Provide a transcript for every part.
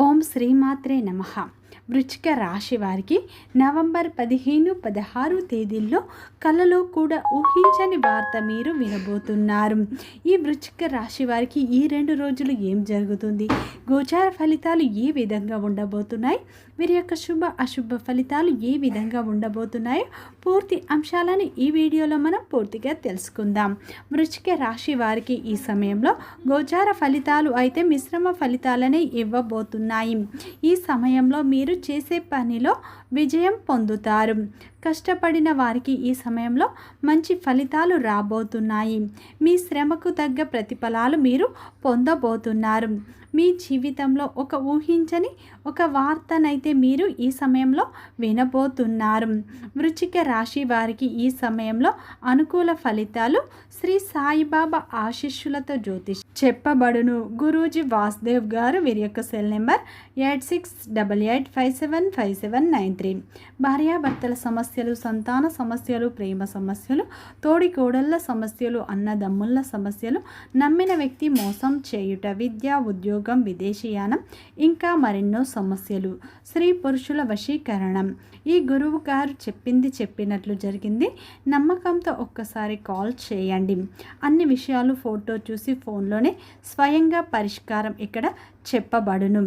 ఓం శ్రీమాత్రే నమః. వృశ్చిక రాశి వారికి నవంబర్ 15, 16 తేదీల్లో కలలో కూడా ఊహించని వార్త మీరు వినబోతున్నారు. ఈ వృశ్చిక రాశి వారికి ఈ 2 రోజులు ఏం జరుగుతుంది, గోచార ఫలితాలు ఏ విధంగా ఉండబోతున్నాయి, వీరి యొక్క శుభ అశుభ ఫలితాలు ఏ విధంగా ఉండబోతున్నాయో పూర్తి అంశాలను ఈ వీడియోలో మనం పూర్తిగా తెలుసుకుందాం. వృశ్చిక రాశి వారికి ఈ సమయంలో గోచార ఫలితాలు అయితే మిశ్రమ ఫలితాలనే ఇవ్వబోతున్నాయి. ఈ సమయంలో మీరు చేసే పనిలో విజయం పొందుతారు. కష్టపడిన వారికి ఈ సమయంలో మంచి ఫలితాలు రాబోతున్నాయి. మీ శ్రమకు తగ్గ ప్రతిఫలాలు మీరు పొందబోతున్నారు. మీ జీవితంలో ఒక ఊహించని ఒక వార్తనైతే మీరు ఈ సమయంలో వినబోతున్నారు. వృశ్చిక రాశి వారికి ఈ సమయంలో అనుకూల ఫలితాలు శ్రీ సాయిబాబా ఆశీస్సులతో జ్యోతిష్ చెప్పబడును. గురూజీ వాసుదేవ్ గారు. వీరి యొక్క సెల్ నెంబర్ 8688575793. భార్యాభర్తల సమస్యలు, సంతాన సమస్యలు, ప్రేమ సమస్యలు, తోడి కోడళ్ళ సమస్యలు, అన్నదమ్ముళ్ళ సమస్యలు, నమ్మిన వ్యక్తి మోసం చేయుట, విద్య, ఉద్యోగం, విదేశీయానం, ఇంకా మరెన్నో సమస్యలు, స్త్రీ పురుషుల వశీకరణం. ఈ గురువు గారు చెప్పింది చెప్పినట్లు జరిగింది. నమ్మకంతో ఒక్కసారి కాల్ చేయండి. అన్ని విషయాలు ఫోటో చూసి ఫోన్లోనే స్వయంగా పరిష్కారం ఇక్కడ చెప్పబడును.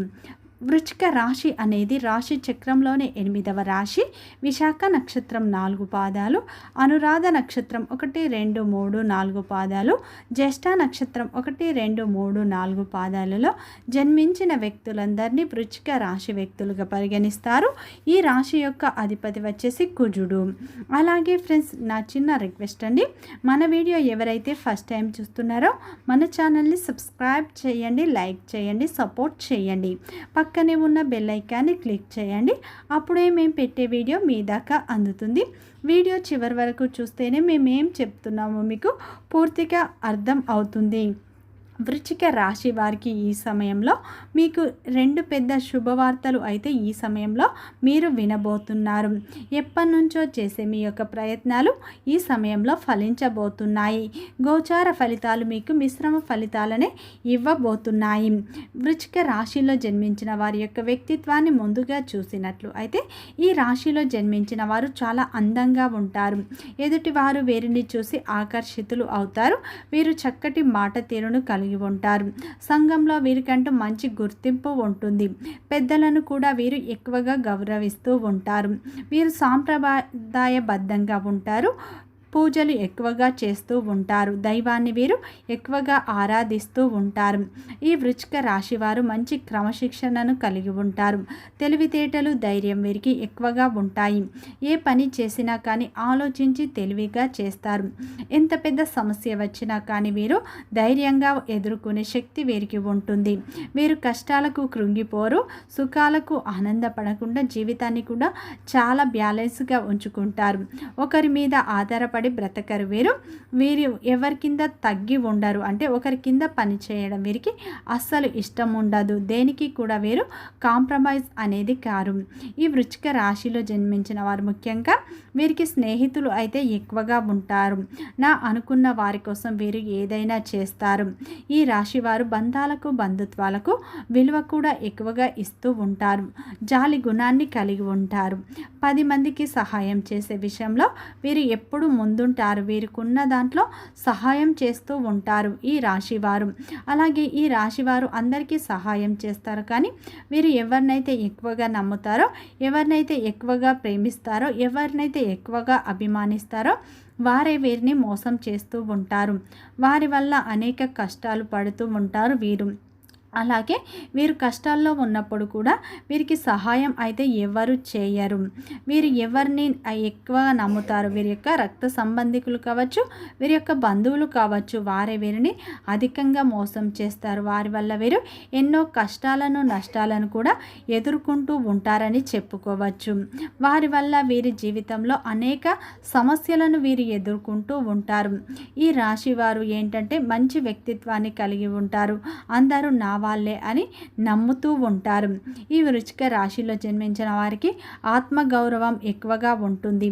వృశ్చిక రాశి అనేది రాశి చక్రంలోనే 8వ రాశి. విశాఖ నక్షత్రం 4 పాదాలు, అనురాధ నక్షత్రం 1, 2, 3, 4 పాదాలు, జ్యేష్ఠ నక్షత్రం 1, 2, 3, 4 పాదాలలో జన్మించిన వ్యక్తులందరినీ వృశ్చిక రాశి వ్యక్తులుగా పరిగణిస్తారు. ఈ రాశి యొక్క అధిపతి వచ్చేసి కుజుడు. అలాగే ఫ్రెండ్స్, నా చిన్న రిక్వెస్ట్ అండి, మన వీడియో ఎవరైతే ఫస్ట్ టైం చూస్తున్నారో మన ఛానల్ని సబ్స్క్రైబ్ చేయండి, లైక్ చేయండి, సపోర్ట్ చేయండి. పక్కనే ఉన్న బెల్ ఐకాన్ని క్లిక్ చేయండి. అప్పుడే మేము పెట్టే వీడియో మీ దాకా అందుతుంది. వీడియో చివరి వరకు చూస్తేనే మేమేం చెప్తున్నామో మీకు పూర్తిగా అర్థం అవుతుంది. వృశ్చిక రాశి వారికి ఈ సమయంలో మీకు 2 పెద్ద శుభవార్తలు అయితే ఈ సమయంలో మీరు వినబోతున్నారు. ఎప్పటి నుంచో చేసే మీ యొక్క ప్రయత్నాలు ఈ సమయంలో ఫలించబోతున్నాయి. గోచార ఫలితాలు మీకు మిశ్రమ ఫలితాలనే ఇవ్వబోతున్నాయి. వృశ్చిక రాశిలో జన్మించిన వారి యొక్క వ్యక్తిత్వాన్ని ముందుగా చూసినట్లు అయితే ఈ రాశిలో జన్మించిన వారు చాలా అందంగా ఉంటారు. ఎదుటి వారు వీరిని చూసి ఆకర్షితులు అవుతారు. వీరు చక్కటి మాట తీరును కలిగి ఉంటారు. సంఘంలో వీరికంటూ మంచి గుర్తింపు ఉంటుంది. పెద్దలను కూడా వీరు ఎక్కువగా గౌరవిస్తూ ఉంటారు. వీరు సాంప్రదాయబద్ధంగా ఉంటారు. పూజలు ఎక్కువగా చేస్తూ ఉంటారు. దైవాన్ని వీరు ఎక్కువగా ఆరాధిస్తూ ఉంటారు. ఈ వృశ్చిక రాశి వారు మంచి క్రమశిక్షణను కలిగి ఉంటారు. తెలివితేటలు, ధైర్యం వీరికి ఎక్కువగా ఉంటాయి. ఏ పని చేసినా కానీ ఆలోచించి తెలివిగా చేస్తారు. ఎంత పెద్ద సమస్య వచ్చినా కానీ వీరు ధైర్యంగా ఎదుర్కొనే శక్తి వీరికి ఉంటుంది. వీరు కష్టాలకు కృంగిపోరు. సుఖాలకు ఆనందపడకుండా జీవితాన్ని కూడా చాలా బ్యాలెన్స్గా ఉంచుకుంటారు. ఒకరి మీద ఆధారపడి బ్రతకరు. వీరు ఎవరి కింద తగ్గి ఉండరు. అంటే ఒకరి కింద పని చేయడం వీరికి అస్సలు ఇష్టం ఉండదు. దేనికి కూడా వీరు కాంప్రమైజ్ అనేది కారు. ఈ వృశ్చిక రాశిలో జన్మించిన వారు ముఖ్యంగా వీరికి స్నేహితులు అయితే ఎక్కువగా ఉంటారు. నా అనుకున్న వారి కోసం వీరు ఏదైనా చేస్తారు. ఈ రాశి వారు బంధాలకు, బంధుత్వాలకు విలువ కూడా ఎక్కువగా ఇస్తూ ఉంటారు. జాలి గుణాన్ని కలిగి ఉంటారు. 10 మందికి సహాయం చేసే విషయంలో వీరు ఎప్పుడు ముందుంటారు. వీరికున్న దాంట్లో సహాయం చేస్తూ ఉంటారు ఈ రాశివారు. అలాగే ఈ రాశివారు అందరికీ సహాయం చేస్తారు. కానీ వీరు ఎవరినైతే ఎక్కువగా నమ్ముతారో, ఎవరినైతే ఎక్కువగా ప్రేమిస్తారో, ఎవరినైతే ఎక్కువగా అభిమానిస్తారో వారే వీరిని మోసం చేస్తూ ఉంటారు. వారి వల్ల అనేక కష్టాలు పడుతూ ఉంటారు వీరు. అలాగే వీరు కష్టాల్లో ఉన్నప్పుడు కూడా వీరికి సహాయం అయితే ఎవరు చేయరు. వీరు ఎవరిని ఎక్కువ నమ్ముతారు, వీరి యొక్క రక్త సంబంధికులు కావచ్చు, వీరి యొక్క బంధువులు కావచ్చు, వారే వీరిని అధికంగా మోసం చేస్తారు. వారి వల్ల వీరు ఎన్నో కష్టాలను, నష్టాలను కూడా ఎదుర్కొంటూ ఉంటారని చెప్పుకోవచ్చు. వారి వల్ల వీరి జీవితంలో అనేక సమస్యలను వీరు ఎదుర్కొంటూ ఉంటారు. ఈ రాశి వారు ఏంటంటే మంచి వ్యక్తిత్వాన్ని కలిగి ఉంటారు. అందరూ నా వాళ్ళే అని నమ్ముతూ ఉంటారు. ఈ వృశ్చిక రాశిలో జన్మించిన వారికి ఆత్మగౌరవం ఎక్కువగా ఉంటుంది.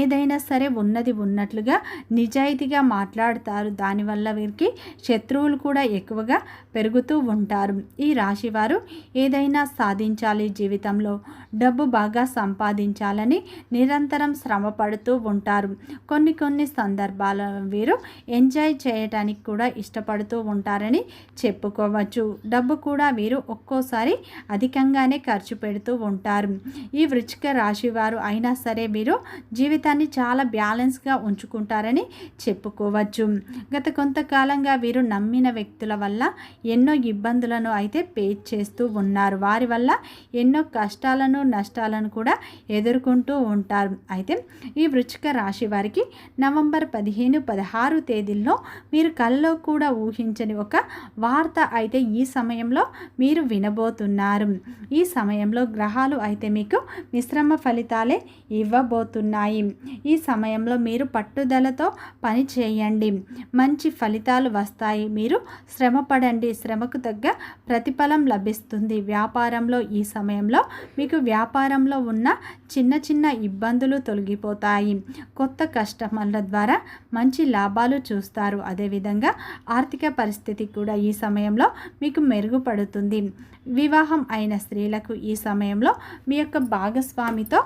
ఏదైనా సరే ఉన్నది ఉన్నట్లుగా నిజాయితీగా మాట్లాడతారు. దానివల్ల వీరికి శత్రువులు కూడా ఎక్కువగా పెరుగుతూ ఉంటారు. ఈ రాశివారు ఏదైనా సాధించాలి, జీవితంలో డబ్బు బాగా సంపాదించాలని నిరంతరం శ్రమ పడుతూ ఉంటారు. కొన్ని సందర్భాల వీరు ఎంజాయ్ చేయటానికి కూడా ఇష్టపడుతూ ఉంటారని చెప్పుకోవచ్చు. డబ్బు కూడా వీరు ఒక్కోసారి అధికంగానే ఖర్చు పెడుతూ ఉంటారు. ఈ వృశ్చిక రాశి వారు అయినా సరే వీరు జీవితాన్ని చాలా బ్యాలెన్స్గా ఉంచుకుంటారని చెప్పుకోవచ్చు. గత కొంతకాలంగా వీరు నమ్మిన వ్యక్తుల వల్ల ఎన్నో ఇబ్బందులను అయితే ఫేస్ చేస్తూ ఉన్నారు. వారి వల్ల ఎన్నో కష్టాలను, నష్టాలను కూడా ఎదుర్కొంటూ ఉంటారు. అయితే ఈ వృశ్చిక రాశి వారికి నవంబర్ 15, 16 తేదీల్లో మీరు కలలో కూడా ఊహించని ఒక వార్త అయితే ఈ సమయంలో మీరు వినబోతున్నారు. ఈ సమయంలో గ్రహాలు అయితే మీకు మిశ్రమ ఫలితాలే ఇవ్వబోతున్నాయి. ఈ సమయంలో మీరు పట్టుదలతో పని చేయండి, మంచి ఫలితాలు వస్తాయి. మీరు శ్రమపడండి, శ్రమకు తగ్గ ప్రతిఫలం లభిస్తుంది. వ్యాపారంలో ఈ సమయంలో మీకు వ్యాపారంలో ఉన్న చిన్న ఇబ్బందులు తొలగిపోతాయి. కొత్త కస్టమర్ల ద్వారా మంచి లాభాలు చూస్తారు. అదేవిధంగా ఆర్థిక పరిస్థితి కూడా ఈ సమయంలో మీకు మెరుగుపడుతుంది. వివాహం అయిన స్త్రీలకు ఈ సమయంలో మీ యొక్క భాగస్వామితో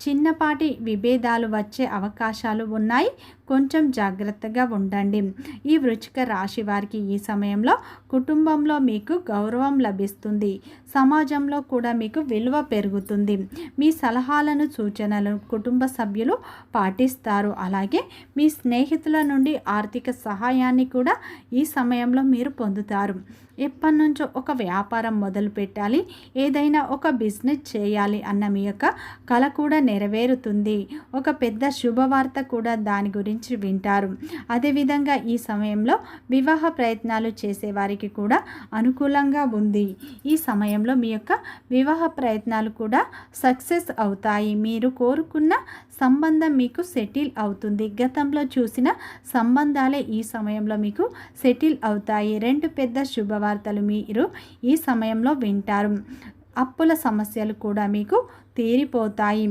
చిన్నపాటి విభేదాలు వచ్చే అవకాశాలు ఉన్నాయి. కొంచెం జాగ్రత్తగా ఉండండి. ఈ వృశ్చిక రాశి వారికి ఈ సమయంలో కుటుంబంలో మీకు గౌరవం లభిస్తుంది. సమాజంలో కూడా మీకు విలువ పెరుగుతుంది. మీ సలహాలను, సూచనలను కుటుంబ సభ్యులు పాటిస్తారు. అలాగే మీ స్నేహితుల నుండి ఆర్థిక సహాయాన్ని కూడా ఈ సమయంలో మీరు పొందుతారు. ఎప్పటి నుంచో ఒక వ్యాపారం మొదలు పెట్టాలి, ఏదైనా ఒక బిజినెస్ చేయాలి అన్న మీ యొక్క కల కూడా నెరవేరుతుంది. ఒక పెద్ద శుభవార్త కూడా దాని గురించి వింటారు. అదేవిధంగా ఈ సమయంలో వివాహ ప్రయత్నాలు చేసేవారికి కూడా అనుకూలంగా ఉంది. ఈ సమయంలో మీ యొక్క వివాహ ప్రయత్నాలు కూడా సక్సెస్ అవుతాయి. మీరు కోరుకున్న సంబంధం మీకు సెటిల్ అవుతుంది. గతంలో చూసిన సంబంధాలే ఈ సమయంలో మీకు సెటిల్ అవుతాయి. 2 పెద్ద శుభవార్తలు మీరు ఈ సమయంలో వింటారు. అప్పుల సమస్యలు కూడా మీకు తీరిపోతాయి.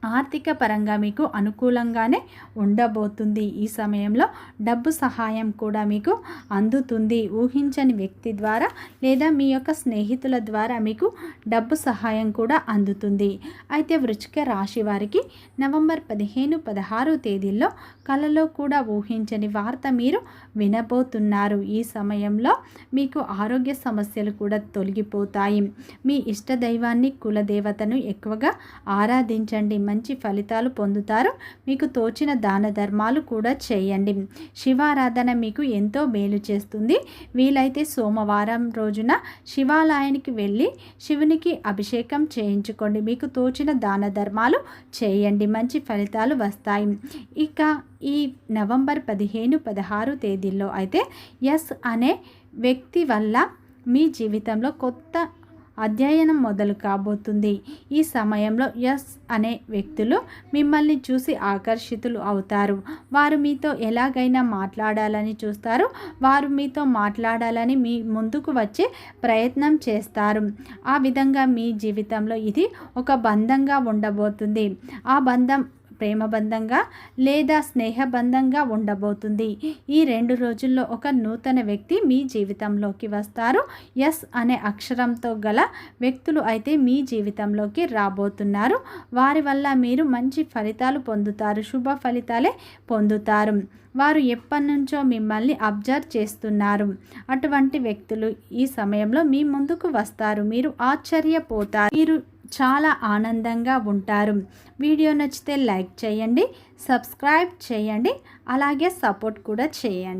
ఆర్థిక పరంగా మీకు అనుకూలంగానే ఉండబోతుంది. ఈ సమయంలో డబ్బు సహాయం కూడా మీకు అందుతుంది. ఊహించని వ్యక్తి ద్వారా లేదా మీ యొక్క స్నేహితుల ద్వారా మీకు డబ్బు సహాయం కూడా అందుతుంది. అయితే వృశ్చిక రాశి వారికి నవంబర్ 15, 16 తేదీల్లో కలలో కూడా ఊహించని వార్త మీరు వినబోతున్నారు. ఈ సమయంలో మీకు ఆరోగ్య సమస్యలు కూడా తొలగిపోతాయి. మీ ఇష్ట దైవాన్ని, కులదేవతను ఎక్కువగా ఆరాధించండి, మంచి ఫలితాలు పొందుతారు. మీకు తోచిన దాన ధర్మాలు కూడా చేయండి. శివారాధన మీకు ఎంతో మేలు చేస్తుంది. వీలైతే సోమవారం రోజున శివాలయానికి వెళ్ళి శివునికి అభిషేకం చేయించుకోండి. మీకు తోచిన దాన ధర్మాలు చేయండి, మంచి ఫలితాలు వస్తాయి. ఇక ఈ నవంబర్ 15, 16 తేదీల్లో అయితే ఎస్ అనే వ్యక్తి వల్ల మీ జీవితంలో కొత్త అధ్యయనం మొదలు కాబోతుంది. ఈ సమయంలో ఎస్ అనే వ్యక్తులు మిమ్మల్ని చూసి ఆకర్షితులు అవుతారు. వారు మీతో ఎలాగైనా మాట్లాడాలని చూస్తారు. వారు మీతో మాట్లాడాలని మీ ముందుకు వచ్చే ప్రయత్నం చేస్తారు. ఆ విధంగా మీ జీవితంలో ఇది ఒక బంధంగా ఉండబోతుంది. ఆ బంధం ప్రేమ బంధంగా లేదా స్నేహబంధంగా ఉండబోతుంది. ఈ 2 రోజుల్లో ఒక నూతన వ్యక్తి మీ జీవితంలోకి వస్తారు. ఎస్ అనే అక్షరంతో గల వ్యక్తులు అయితే మీ జీవితంలోకి రాబోతున్నారు. వారి వల్ల మీరు మంచి ఫలితాలు పొందుతారు, శుభ ఫలితాలే పొందుతారు. వారు ఎప్పటి నుంచో మిమ్మల్ని అబ్జర్వ్ చేస్తున్నారు. అటువంటి వ్యక్తులు ఈ సమయంలో మీ ముందుకు వస్తారు. మీరు ఆశ్చర్యపోతారు. మీరు చాలా ఆనందంగా ఉంటారు. వీడియో నచ్చితే లైక్ చేయండి, సబ్స్క్రైబ్ చేయండి, అలాగే సపోర్ట్ కూడా చేయండి.